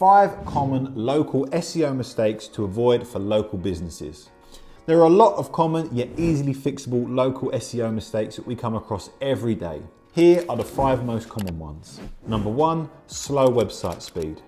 5 common local SEO mistakes to avoid for local businesses. There are a lot of common yet easily fixable local SEO mistakes that we come across every day. Here are the 5 most common ones. Number 1, slow website speed.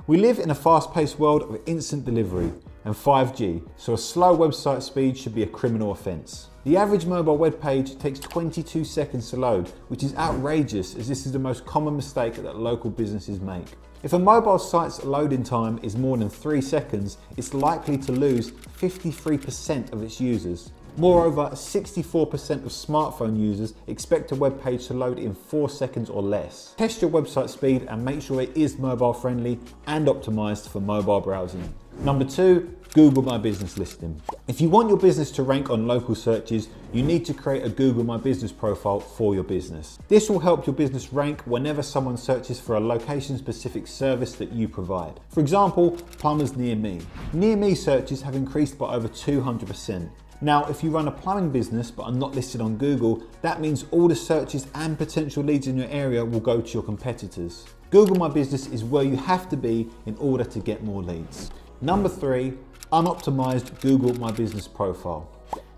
We live in a fast-paced world of instant delivery and 5G, so a slow website speed should be a criminal offence. The average mobile web page takes 22 seconds to load, which is outrageous as this is the most common mistake that local businesses make. If a mobile site's loading time is more than 3 seconds, it's likely to lose 53% of its users. Moreover, 64% of smartphone users expect a web page to load in 4 seconds or less. Test your website speed and make sure it is mobile friendly and optimized for mobile browsing. Number 2, Google My Business listing. If you want your business to rank on local searches, you need to create a Google My Business profile for your business. This will help your business rank whenever someone searches for a location-specific service that you provide. For example, plumbers near me. Near me searches have increased by over 200%. Now, if you run a plumbing business but are not listed on Google, that means all the searches and potential leads in your area will go to your competitors. Google My Business is where you have to be in order to get more leads. Number 3, unoptimized Google My Business profile.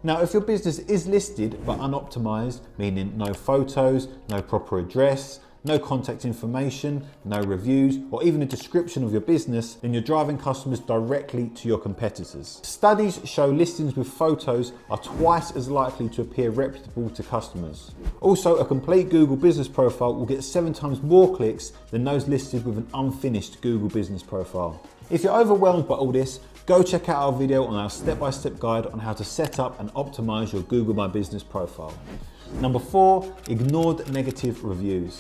Now, if your business is listed but unoptimized, meaning no photos, no proper address, no contact information, no reviews, or even a description of your business, then you're driving customers directly to your competitors. Studies show listings with photos are twice as likely to appear reputable to customers. Also, a complete Google business profile will get 7 times more clicks than those listed with an unfinished Google business profile. If you're overwhelmed by all this, go check out our video on our step-by-step guide on how to set up and optimize your Google My Business profile. Number 4, ignored negative reviews.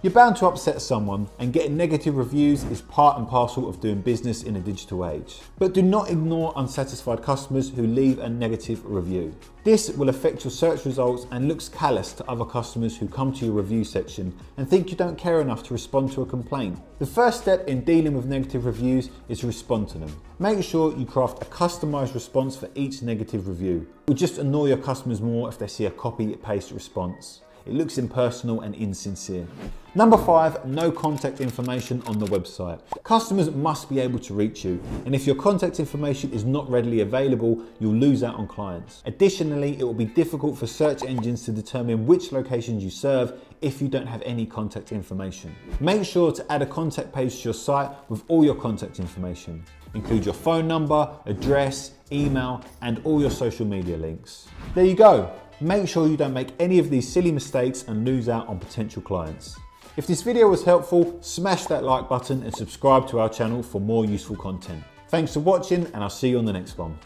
You're bound to upset someone, and getting negative reviews is part and parcel of doing business in a digital age. But do not ignore unsatisfied customers who leave a negative review. This will affect your search results and looks callous to other customers who come to your review section and think you don't care enough to respond to a complaint. The first step in dealing with negative reviews is to respond to them. Make sure you craft a customized response for each negative review. It will just annoy your customers more if they see a copy-paste response. It looks impersonal and insincere. Number 5, no contact information on the website. Customers must be able to reach you, and if your contact information is not readily available, you'll lose out on clients. Additionally, it will be difficult for search engines to determine which locations you serve if you don't have any contact information. Make sure to add a contact page to your site with all your contact information. Include your phone number, address, email, and all your social media links. There you go. Make sure you don't make any of these silly mistakes and lose out on potential clients. If this video was helpful, smash that like button and subscribe to our channel for more useful content. Thanks for watching, and I'll see you on the next one.